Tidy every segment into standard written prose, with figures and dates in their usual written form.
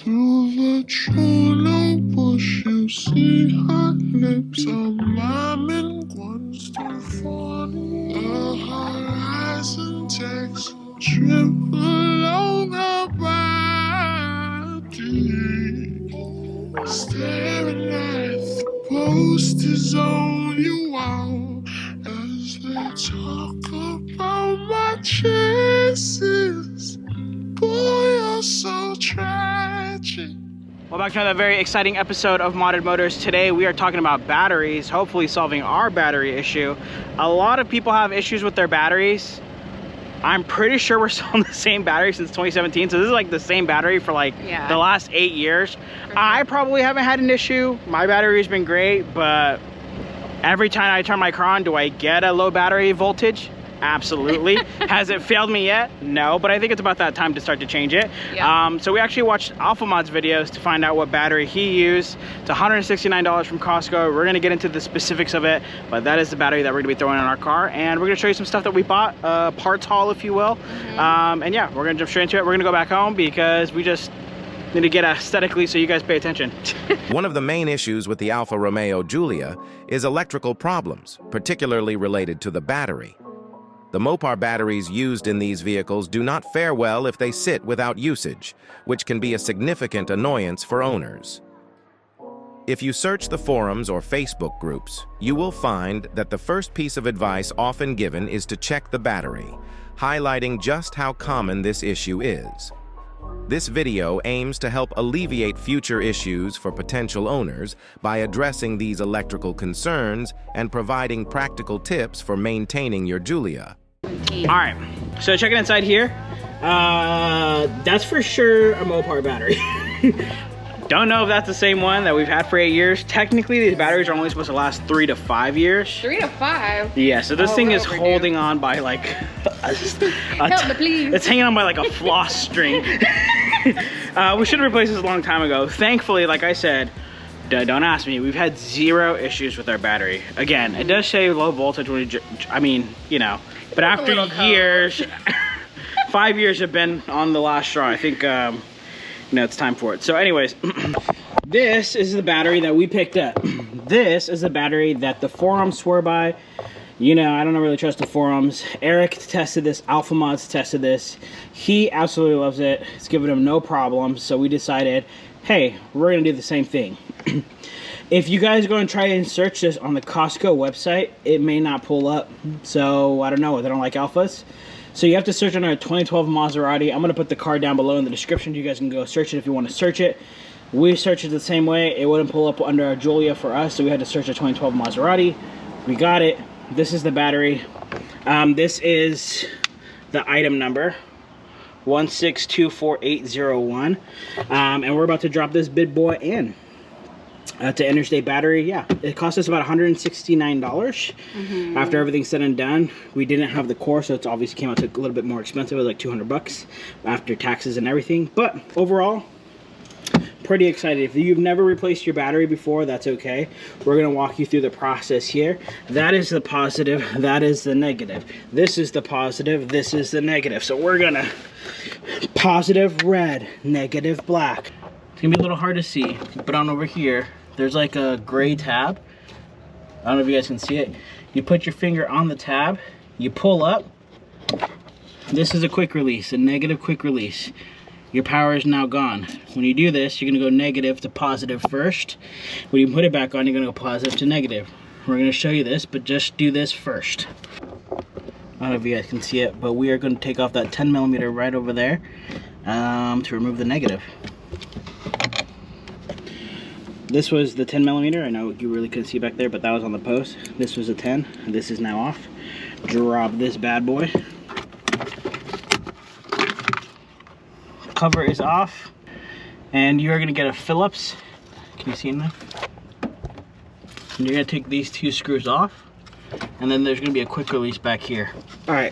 Through the Cholo bush, you see her lips. A miming one's too funny. The horizon takes a trip along her body. Staring at the posters on your wall as they talk about my chances. Boy, you're so tragic. Well, back to another very exciting episode of Modded Motors. Today we are talking about batteries, hopefully solving our battery issue. A lot of people have issues with their batteries. I'm pretty sure we're still on the same battery since 2017, so this is like the same battery for like the last 8 years. I probably haven't had an issue. My battery's been great, but every time I turn my car on, do I get a low battery voltage? Absolutely. Has it failed me yet? No, but I think it's about that time to start to change it. Yeah. So we actually watched Alpha Mod's videos to find out what battery he used. It's $169 from Costco. We're gonna get into the specifics of it, but that is the battery that we're gonna be throwing in our car, and we're gonna show you some stuff that we bought, parts haul, if you will. And yeah, we're gonna jump straight into it. We're gonna go back home because we just need to get aesthetically so you guys pay attention. One of the main issues with the Alfa Romeo Giulia is electrical problems, particularly related to the battery. The Mopar batteries used in these vehicles do not fare well if they sit without usage, which can be a significant annoyance for owners. If you search the forums or Facebook groups, you will find that the first piece of advice often given is to check the battery, highlighting just how common this issue is. This video aims to help alleviate future issues for potential owners by addressing these electrical concerns and providing practical tips for maintaining your Giulia. All right, so checking inside here, that's for sure a Mopar battery. Don't know if that's the same one that we've had for 8 years. Technically, these batteries are only supposed to last 3 to 5 years. 3 to 5? Yeah, so this thing is holding on by like help me, please. It's hanging on by like a floss string. We should have replaced this a long time ago. Thankfully, like I said, don't ask me, we've had 0 issues with our battery. Again, it does say low voltage when I mean, you know, but after years, 5 years have been on the last straw. I think, you know, it's time for it. So anyways, this is the battery that we picked up. This is the battery that the forums swear by. You know, I don't really trust the forums. Eric tested this, Alpha Mods tested this. He absolutely loves it. It's given him no problems. So we decided, hey, we're gonna do the same thing. If you guys go and try and search this on the Costco website, it may not pull up. So I don't know, they don't like alphas. So you have to search under a 2012 Maserati. I'm gonna put the car down below in the description. You guys can go search it if you want to search it. We searched it the same way. It wouldn't pull up under our Giulia for us, so we had to search a 2012 Maserati. We got it. This is the battery. This is the item number, 1624801. And we're about to drop this big boy in. To Interstate Battery. Yeah, it cost us about $169 after everything's said and done. We didn't have the core, so it's obviously came out to a little bit more expensive. It was like 200 bucks after taxes and everything, but overall pretty excited. If you've never replaced your battery before, that's okay. We're going to walk you through the process here. That is the positive, that is the negative. This is the positive, this is the negative. So we're gonna positive red, negative black. It's gonna be a little hard to see, but on over here there's like a gray tab. I don't know if you guys can see it. You put your finger on the tab, you pull up. This is a quick release, a negative quick release. Your power is now gone. When you do this, you're gonna go negative to positive first. When you put it back on, you're gonna go positive to negative. We're gonna show you this, but just do this first. I don't know if you guys can see it, but we are gonna take off that 10mm right over there to remove the negative. This was the 10mm. I know you really couldn't see back there, but that was on the post. This was a 10. This is now off. Drop this bad boy. Cover is off, and you're gonna get a Phillips. Can you see in there? And you're gonna take these 2 screws off, and then there's gonna be a quick release back here. All right,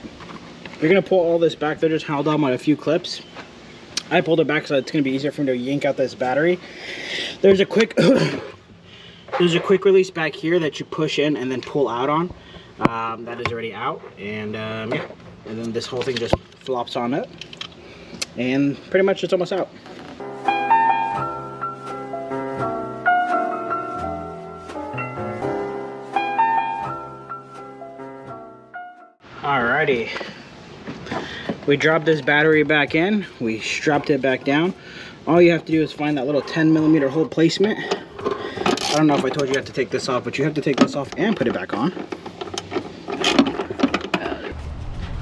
you're gonna pull all this back. They're just held on by a few clips. I pulled it back so it's gonna be easier for me to yank out this battery. There's a quick release back here that you push in and then pull out on. That is already out, and yeah, and then this whole thing just flops on up, and pretty much it's almost out. Alrighty. We dropped this battery back in. We strapped it back down. All you have to do is find that little 10mm hole placement. I don't know if I told you have to take this off, but you have to take this off and put it back on.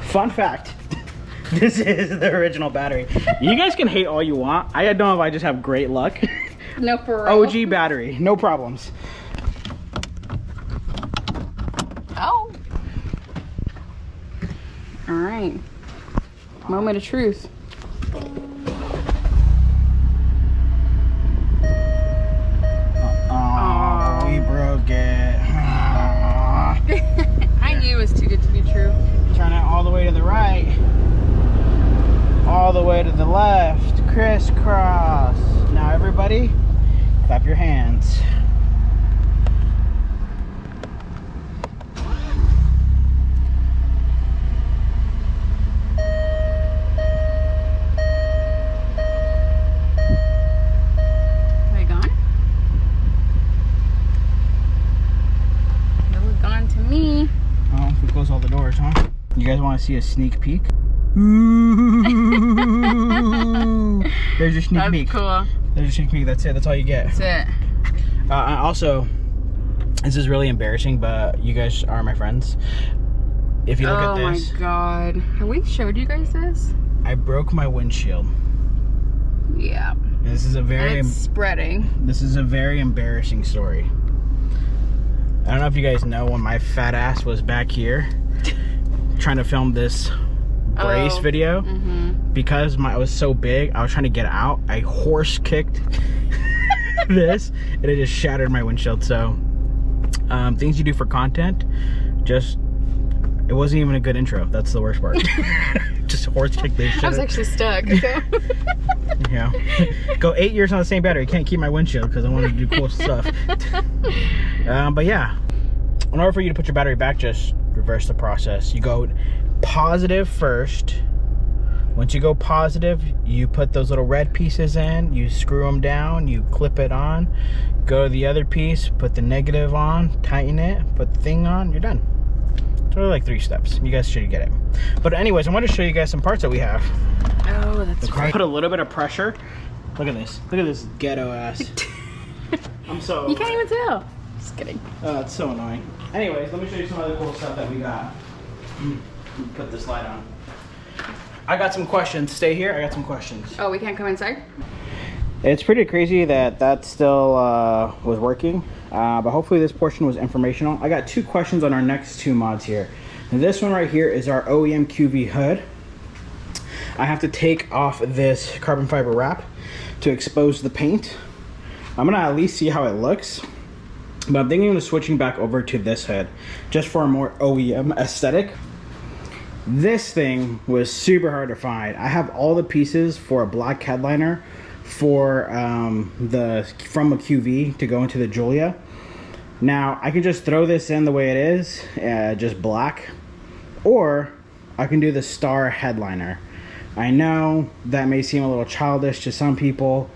Fun fact. This is the original battery. You guys can hate all you want. I don't know if I just have great luck. No, for real. OG battery, no problems. Oh. All right. Moment of truth. Oh, we broke it. I knew it was too good to be true. Turn it all the way to the right. All the way to the left. Crisscross. Now everybody, clap your hands. Are they gone? They look gone to me. Oh, we close all the doors, huh? You guys want to see a sneak peek? There's your sneak peek. That's cool. There's your sneak peek. That's it. That's all you get. That's it. Also, this is really embarrassing, but you guys are my friends. If you look at this. Oh my god. Have we showed you guys this? I broke my windshield. Yeah. This is a very. And it's spreading. This is a very embarrassing story. I don't know if you guys know when my fat ass was back here trying to film this brace video. Because I was so big, I was trying to get out. I horse kicked this and it just shattered my windshield. So things you do for content, it wasn't even a good intro. That's the worst part. Just horse kick this shit. I was actually stuck. Yeah. Go 8 years on the same battery. Can't keep my windshield because I wanted to do cool stuff. But yeah, in order for you to put your battery back, just reverse the process. You go positive first. Once you go positive, you put those little red pieces in, you screw them down, you clip it on, go to the other piece, put the negative on, tighten it, put the thing on, you're done. It's only like 3 steps. You guys should get it. But anyways, I want to show you guys some parts that we have. Oh, that's right. Put a little bit of pressure. Look at this. Look at this ghetto ass. I'm so... You can't even tell. Just kidding. Oh, it's so annoying. Anyways, let me show you some other cool stuff that we got. Put this light on. I got some questions. Stay here. I got some questions. Oh, we can't come inside? It's pretty crazy that still was working, but hopefully this portion was informational. I got 2 questions on our next 2 mods here. And this one right here is our OEM QV hood. I have to take off this carbon fiber wrap to expose the paint. I'm gonna at least see how it looks, but I'm thinking of switching back over to this hood just for a more OEM aesthetic. This thing was super hard to find. I have all the pieces for a black headliner for from a QV to go into the Giulia. Now I can just throw this in the way it is, just black, or I can do the star headliner. I know that may seem a little childish to some people.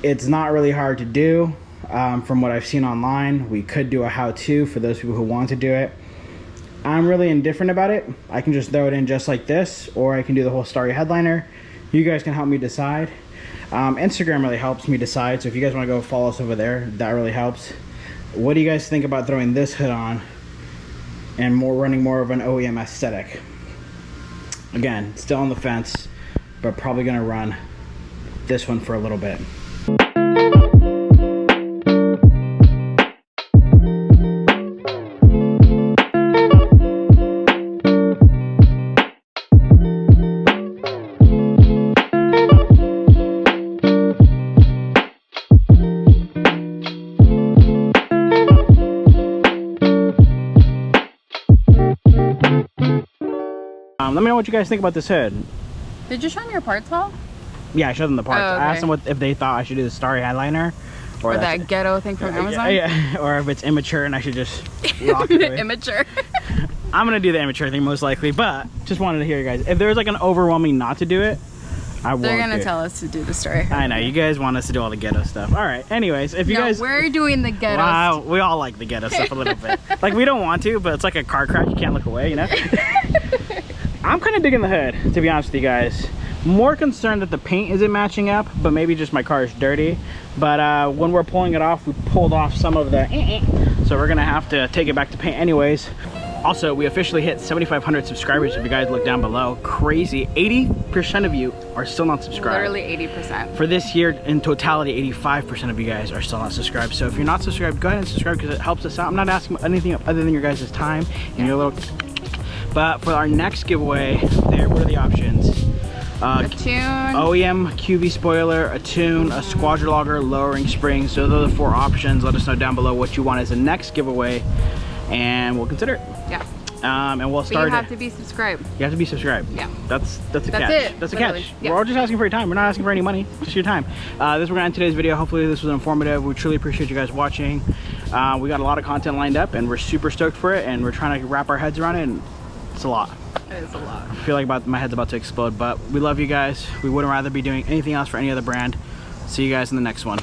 It's not really hard to do. From what I've seen online, we could do a how-to for those people who want to do it. I'm really indifferent about it. I can just throw it in just like this, or I can do the whole starry headliner. You guys can help me decide. Instagram really helps me decide, so if you guys want to go follow us over there, that really helps. What do you guys think about throwing this hood on and running more of an OEM aesthetic? Again, still on the fence, but probably gonna run this one for a little bit. Let me know what you guys think about this hood. Did you show them your parts all? Yeah, I showed them the parts. Oh, okay. I asked them if they thought I should do the starry headliner. Or that ghetto thing from Amazon? Yeah, or if it's immature and I should just rock it. Immature. I'm going to do the immature thing most likely, but just wanted to hear you guys. If there's like an overwhelming not to do it, I won't. They're going to tell us to do the story. I know, you guys want us to do all the ghetto stuff. All right, anyways, if you guys... we're doing the ghetto Wow, we all like the ghetto stuff a little bit. Like, we don't want to, but it's like a car crash. You can't look away, you know? I'm kind of digging the hood, to be honest with you guys. More concerned that the paint isn't matching up, but maybe just my car is dirty. But when we're pulling it off, we pulled off some of the so we're gonna have to take it back to paint anyways. Also, we officially hit 7,500 subscribers. If you guys look down below, crazy. 80% of you are still not subscribed. Literally 80%. For this year, in totality, 85% of you guys are still not subscribed. So if you're not subscribed, go ahead and subscribe because it helps us out. I'm not asking anything other than your guys' time and your little. But for our next giveaway, what are the options? A tune. OEM QV spoiler, a tune, a squadron logger, lowering springs. So those are the 4 options. Let us know down below what you want as the next giveaway, and we'll consider it. Yeah. And we'll start. But you have to be subscribed. You have to be subscribed. Yeah. That's a catch. It, that's a literally. catch. Yeah. We're all just asking for your time. We're not asking for any money. Just your time. This is we're gonna end today's video. Hopefully this was informative. We truly appreciate you guys watching. We got a lot of content lined up, and we're super stoked for it. And we're trying to wrap our heads around it. And it's a lot. It is a lot. I feel like my head's about to explode. But we love you guys. We wouldn't rather be doing anything else for any other brand. See you guys in the next one.